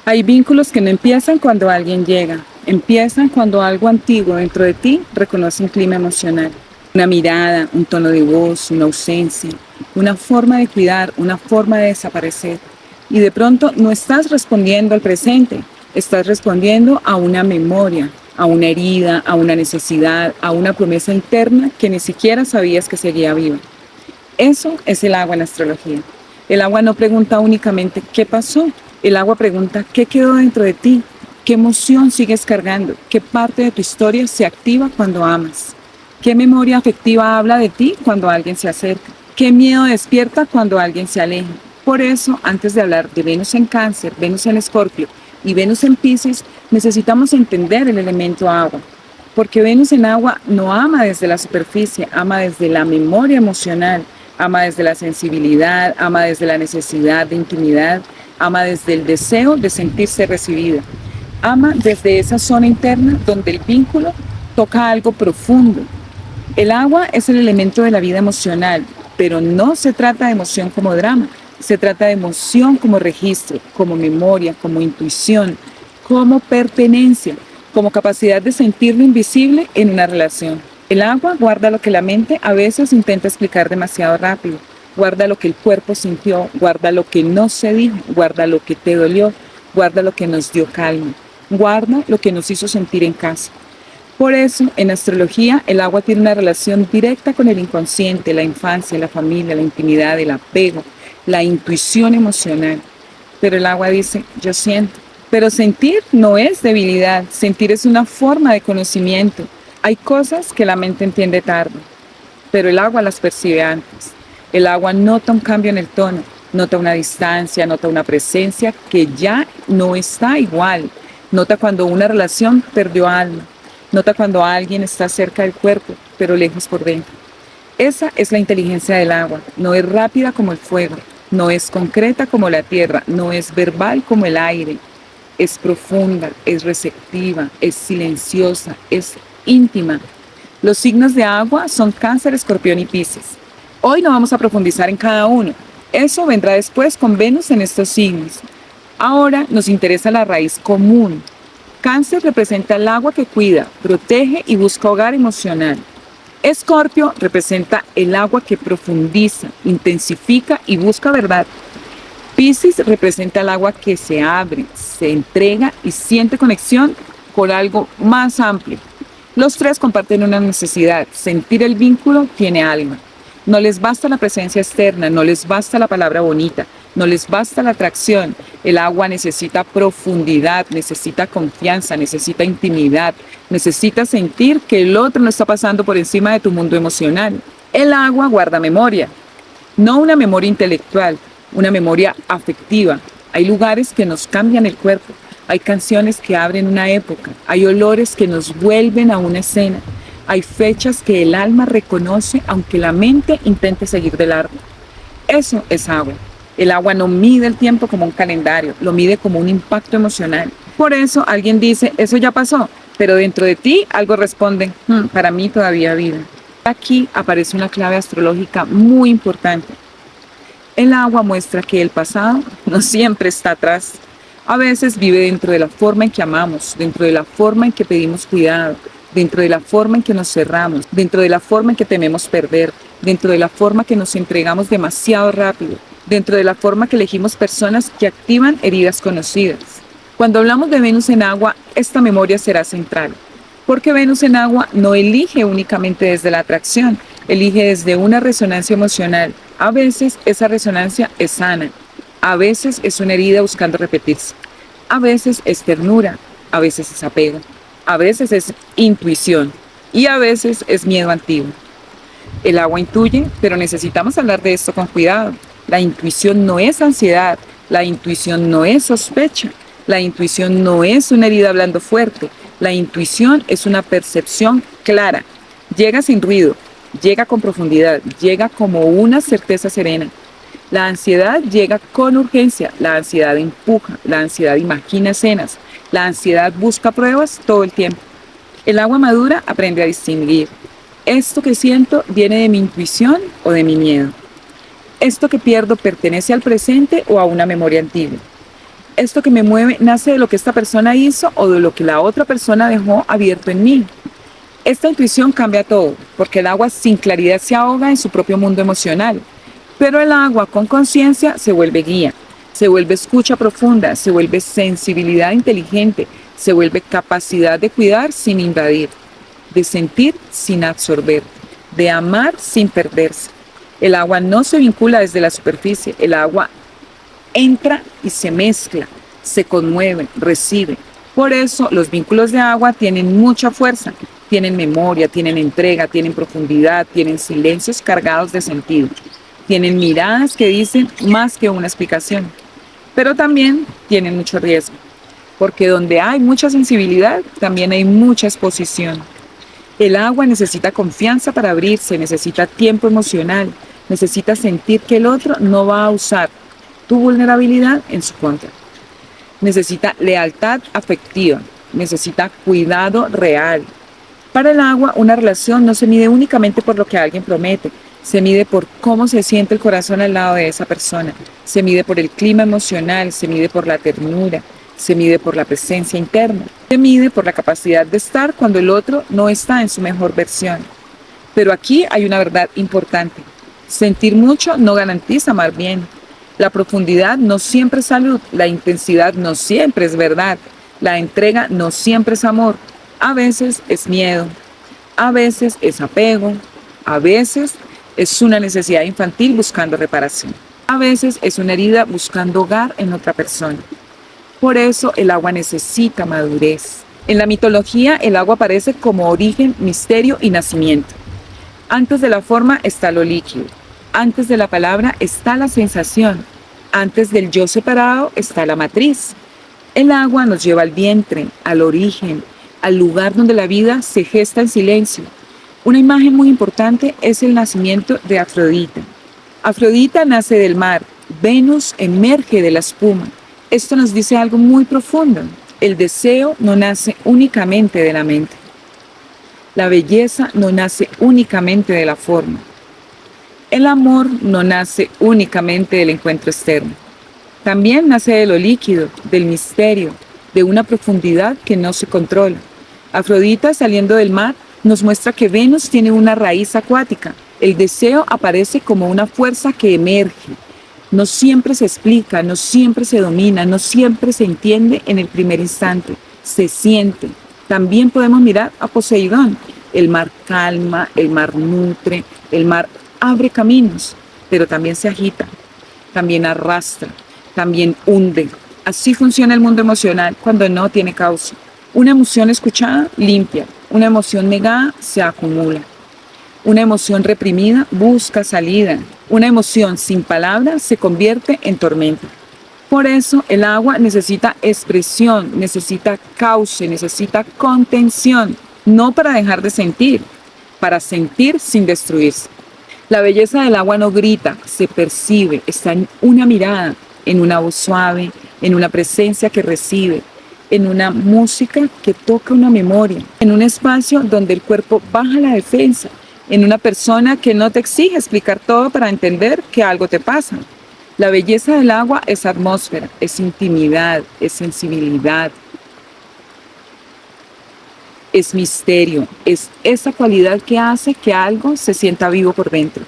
Hay vínculos que no empiezan cuando alguien llega, empiezan cuando algo antiguo dentro de ti reconoce un clima emocional. Una mirada, un tono de voz, una ausencia, una forma de cuidar, una forma de desaparecer. Y de pronto no estás respondiendo al presente, estás respondiendo a una memoria, a una herida, a una necesidad, a una promesa interna que ni siquiera sabías que seguía viva. Eso es el agua en la astrología. El agua no pregunta únicamente qué pasó, el agua pregunta qué quedó dentro de ti, qué emoción sigues cargando, qué parte de tu historia se activa cuando amas, qué memoria afectiva habla de ti cuando alguien se acerca, qué miedo despierta cuando alguien se aleja. Por eso, antes de hablar de Venus en Cáncer, Venus en Escorpio y Venus en Piscis, necesitamos entender el elemento agua. Porque Venus en agua no ama desde la superficie, ama desde la memoria emocional, ama desde la sensibilidad, ama desde la necesidad de intimidad, ama desde el deseo de sentirse recibida, ama desde esa zona interna donde el vínculo toca algo profundo. El agua es el elemento de la vida emocional, pero no se trata de emoción como drama, se trata de emoción como registro, como memoria, como intuición, como pertenencia, como capacidad de sentir lo invisible en una relación. El agua guarda lo que la mente a veces intenta explicar demasiado rápido, guarda lo que el cuerpo sintió, guarda lo que no se dijo, guarda lo que te dolió, guarda lo que nos dio calma, guarda lo que nos hizo sentir en casa. Por eso, en astrología, el agua tiene una relación directa con el inconsciente, la infancia, la familia, la intimidad, el apego, la intuición emocional. Pero el agua dice, yo siento. Pero sentir no es debilidad, sentir es una forma de conocimiento. Hay cosas que la mente entiende tarde, pero el agua las percibe antes. El agua nota un cambio en el tono, nota una distancia, nota una presencia que ya no está igual. Nota cuando una relación perdió alma. Nota cuando alguien está cerca del cuerpo, pero lejos por dentro. Esa es la inteligencia del agua. No es rápida como el fuego, no es concreta como la tierra, no es verbal como el aire. Es profunda, es receptiva, es silenciosa, es íntima. Los signos de agua son Cáncer, Escorpión y Piscis. Hoy no vamos a profundizar en cada uno. Eso vendrá después con Venus en estos signos. Ahora nos interesa la raíz común. Cáncer representa el agua que cuida, protege y busca hogar emocional. Escorpio representa el agua que profundiza, intensifica y busca verdad. Piscis representa el agua que se abre, se entrega y siente conexión con algo más amplio. Los tres comparten una necesidad, sentir el vínculo tiene alma. No les basta la presencia externa, no les basta la palabra bonita, no les basta la atracción. El agua necesita profundidad, necesita confianza, necesita intimidad, necesita sentir que el otro no está pasando por encima de tu mundo emocional. El agua guarda memoria, no una memoria intelectual, una memoria afectiva. Hay lugares que nos cambian el cuerpo, hay canciones que abren una época, hay olores que nos vuelven a una escena, hay fechas que el alma reconoce aunque la mente intente seguir de largo. Eso es agua. El agua no mide el tiempo como un calendario, lo mide como un impacto emocional. Por eso alguien dice, eso ya pasó, pero dentro de ti algo responde, para mí todavía vive. Aquí aparece una clave astrológica muy importante. El agua muestra que el pasado no siempre está atrás. A veces vive dentro de la forma en que amamos, dentro de la forma en que pedimos cuidado, dentro de la forma en que nos cerramos, dentro de la forma en que tememos perder, dentro de la forma que nos entregamos demasiado rápido, dentro de la forma que elegimos personas que activan heridas conocidas. Cuando hablamos de Venus en agua, esta memoria será central, porque Venus en agua no elige únicamente desde la atracción, elige desde una resonancia emocional. A veces esa resonancia es sana, a veces es una herida buscando repetirse, a veces es ternura, a veces es apego, a veces es intuición y a veces es miedo antiguo. El agua intuye, pero necesitamos hablar de esto con cuidado. La intuición no es ansiedad, la intuición no es sospecha, la intuición no es una herida hablando fuerte, la intuición es una percepción clara. Llega sin ruido, llega con profundidad, llega como una certeza serena. La ansiedad llega con urgencia, la ansiedad empuja, la ansiedad imagina escenas, la ansiedad busca pruebas todo el tiempo. El agua madura aprende a distinguir. ¿Esto que siento viene de mi intuición o de mi miedo? ¿Esto que pierdo pertenece al presente o a una memoria antigua? ¿Esto que me mueve nace de lo que esta persona hizo o de lo que la otra persona dejó abierto en mí? Esta intuición cambia todo, porque el agua sin claridad se ahoga en su propio mundo emocional. Pero el agua con conciencia se vuelve guía, se vuelve escucha profunda, se vuelve sensibilidad inteligente, se vuelve capacidad de cuidar sin invadir, de sentir sin absorber, de amar sin perderse. El agua no se vincula desde la superficie, el agua entra y se mezcla, se conmueve, recibe. Por eso los vínculos de agua tienen mucha fuerza, tienen memoria, tienen entrega, tienen profundidad, tienen silencios cargados de sentido, tienen miradas que dicen más que una explicación, pero también tienen mucho riesgo, porque donde hay mucha sensibilidad, también hay mucha exposición. El agua necesita confianza para abrirse, necesita tiempo emocional, necesita sentir que el otro no va a usar tu vulnerabilidad en su contra. Necesita lealtad afectiva, necesita cuidado real. Para el agua, una relación no se mide únicamente por lo que alguien promete, se mide por cómo se siente el corazón al lado de esa persona, se mide por el clima emocional, se mide por la ternura, se mide por la presencia interna, se mide por la capacidad de estar cuando el otro no está en su mejor versión. Pero aquí hay una verdad importante. Sentir mucho no garantiza amar bien. La profundidad no siempre es salud, la intensidad no siempre es verdad, la entrega no siempre es amor. A veces es miedo, a veces es apego, a veces es una necesidad infantil buscando reparación, a veces es una herida buscando hogar en otra persona. Por eso el agua necesita madurez. En la mitología el agua aparece como origen, misterio y nacimiento. Antes de la forma está lo líquido. Antes de la palabra está la sensación. Antes del yo separado está la matriz. El agua nos lleva al vientre, al origen, al lugar donde la vida se gesta en silencio. Una imagen muy importante es el nacimiento de Afrodita. Afrodita nace del mar, Venus emerge de la espuma. Esto nos dice algo muy profundo. El deseo no nace únicamente de la mente. La belleza no nace únicamente de la forma. El amor no nace únicamente del encuentro externo. También nace de lo líquido, del misterio, de una profundidad que no se controla. Afrodita, saliendo del mar, nos muestra que Venus tiene una raíz acuática. El deseo aparece como una fuerza que emerge. No siempre se explica, no siempre se domina, no siempre se entiende en el primer instante. Se siente. También podemos mirar a Poseidón. El mar calma, el mar nutre, el mar abre caminos, pero también se agita, también arrastra, también hunde. Así funciona el mundo emocional cuando no tiene causa. Una emoción escuchada limpia, una emoción negada se acumula. Una emoción reprimida busca salida. Una emoción sin palabras se convierte en tormenta. Por eso el agua necesita expresión, necesita cauce, necesita contención, no para dejar de sentir, para sentir sin destruirse. La belleza del agua no grita, se percibe, está en una mirada, en una voz suave, en una presencia que recibe, en una música que toca una memoria, en un espacio donde el cuerpo baja la defensa, en una persona que no te exige explicar todo para entender que algo te pasa. La belleza del agua es atmósfera, es intimidad, es sensibilidad, es misterio, es esa cualidad que hace que algo se sienta vivo por dentro.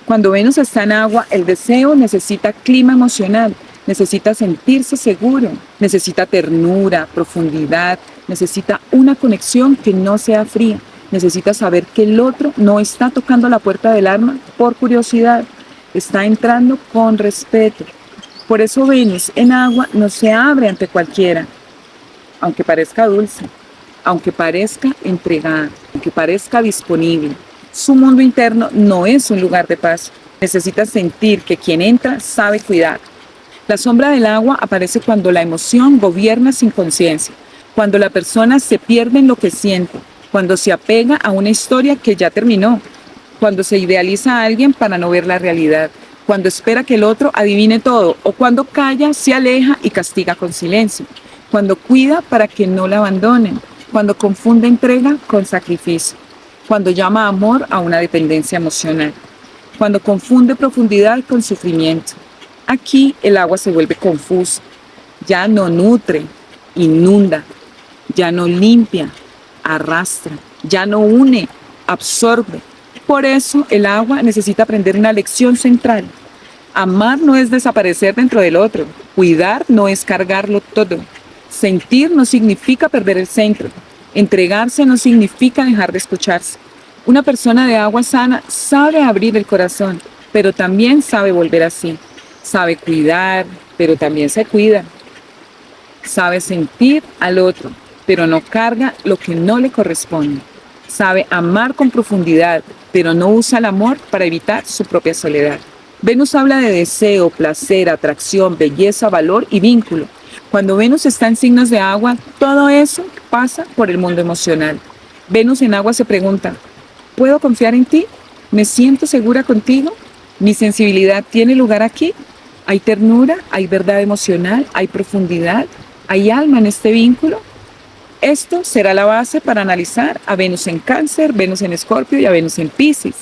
Cuando Venus está en agua, el deseo necesita clima emocional, necesita sentirse seguro, necesita ternura, profundidad, necesita una conexión que no sea fría, necesita saber que el otro no está tocando la puerta del alma por curiosidad, está entrando con respeto. Por eso Venus en agua no se abre ante cualquiera, aunque parezca dulce, aunque parezca entregada, aunque parezca disponible. Su mundo interno no es un lugar de paz. Necesita sentir que quien entra sabe cuidar. La sombra del agua aparece cuando la emoción gobierna sin conciencia, cuando la persona se pierde en lo que siente, cuando se apega a una historia que ya terminó, cuando se idealiza a alguien para no ver la realidad, cuando espera que el otro adivine todo o cuando calla, se aleja y castiga con silencio, cuando cuida para que no la abandonen, cuando confunde entrega con sacrificio, cuando llama amor a una dependencia emocional, cuando confunde profundidad con sufrimiento. Aquí el agua se vuelve confusa, Ya no nutre, inunda. Ya no limpia, arrastra. Ya no une, absorbe. Por eso el agua necesita aprender una lección central. Amar no es desaparecer dentro del otro. Cuidar no es cargarlo todo. Sentir no significa perder el centro. Entregarse no significa dejar de escucharse. Una persona de agua sana sabe abrir el corazón, pero también sabe volver así. Sabe cuidar, pero también se cuida. Sabe sentir al otro, pero no carga lo que no le corresponde. Sabe amar con profundidad, pero no usa el amor para evitar su propia soledad. Venus habla de deseo, placer, atracción, belleza, valor y vínculo. Cuando Venus está en signos de agua, todo eso pasa por el mundo emocional. Venus en agua se pregunta, ¿puedo confiar en ti? ¿Me siento segura contigo? ¿Mi sensibilidad tiene lugar aquí? ¿Hay ternura? ¿Hay verdad emocional? ¿Hay profundidad? ¿Hay alma en este vínculo? Esto será la base para analizar a Venus en Cáncer, Venus en Escorpio y a Venus en Piscis.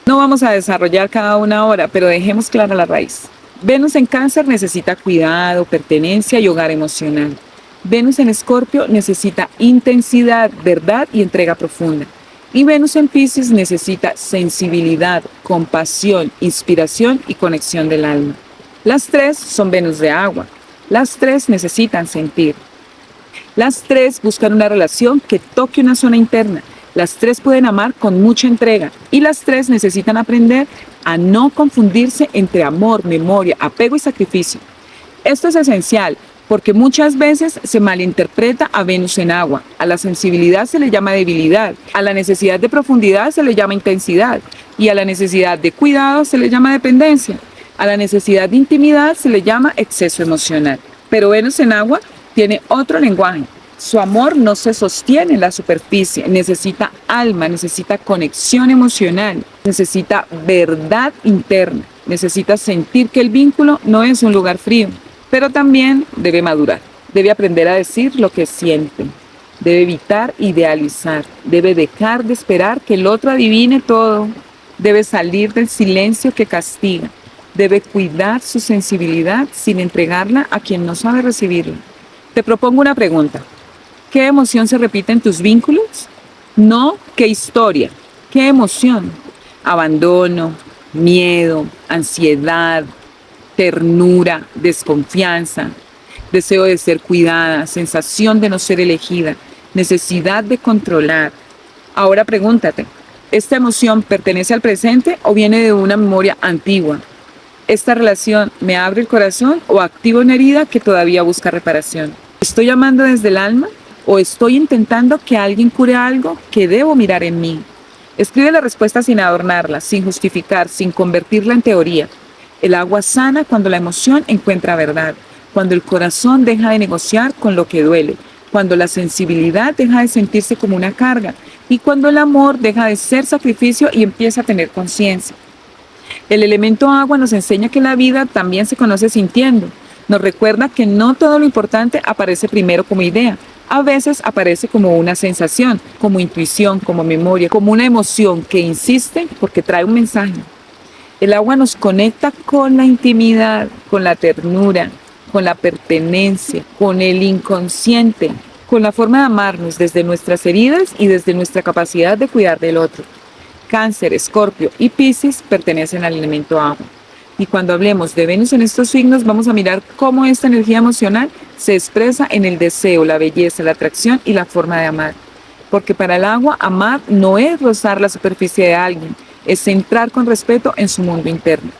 No vamos a desarrollar cada una ahora, pero dejemos clara la raíz. Venus en Cáncer necesita cuidado, pertenencia y hogar emocional. Venus en Escorpio necesita intensidad, verdad y entrega profunda. Y Venus en Piscis necesita sensibilidad, compasión, inspiración y conexión del alma. Las tres son Venus de agua. Las tres necesitan sentir. Las tres buscan una relación que toque una zona interna. Las tres pueden amar con mucha entrega y las tres necesitan aprender a no confundirse entre amor, memoria, apego y sacrificio. Esto es esencial porque muchas veces se malinterpreta a Venus en agua. A la sensibilidad se le llama debilidad, a la necesidad de profundidad se le llama intensidad y a la necesidad de cuidado se le llama dependencia. A la necesidad de intimidad se le llama exceso emocional. Pero Venus en agua tiene otro lenguaje. Su amor no se sostiene en la superficie, necesita alma, necesita conexión emocional, necesita verdad interna, necesita sentir que el vínculo no es un lugar frío, pero también debe madurar, debe aprender a decir lo que siente, debe evitar idealizar, debe dejar de esperar que el otro adivine todo, debe salir del silencio que castiga, debe cuidar su sensibilidad sin entregarla a quien no sabe recibirla. Te propongo una pregunta. ¿Qué emoción se repite en tus vínculos? No, ¿qué historia? ¿Qué emoción? Abandono, miedo, ansiedad, ternura, desconfianza, deseo de ser cuidada, sensación de no ser elegida, necesidad de controlar. Ahora pregúntate, ¿esta emoción pertenece al presente o viene de una memoria antigua? ¿Esta relación me abre el corazón o activa una herida que todavía busca reparación? ¿Estoy amando desde el alma o estoy intentando que alguien cure algo que debo mirar en mí? Escribe la respuesta sin adornarla, sin justificar, sin convertirla en teoría. El agua sana cuando la emoción encuentra verdad, cuando el corazón deja de negociar con lo que duele, cuando la sensibilidad deja de sentirse como una carga y cuando el amor deja de ser sacrificio y empieza a tener conciencia. El elemento agua nos enseña que la vida también se conoce sintiendo. Nos recuerda que no todo lo importante aparece primero como idea. A veces aparece como una sensación, como intuición, como memoria, como una emoción que insiste porque trae un mensaje. El agua nos conecta con la intimidad, con la ternura, con la pertenencia, con el inconsciente, con la forma de amarnos desde nuestras heridas y desde nuestra capacidad de cuidar del otro. Cáncer, Escorpio y Piscis pertenecen al elemento agua. Y cuando hablemos de Venus en estos signos, vamos a mirar cómo esta energía emocional se expresa en el deseo, la belleza, la atracción y la forma de amar. Porque para el agua, amar no es rozar la superficie de alguien, es entrar con respeto en su mundo interno.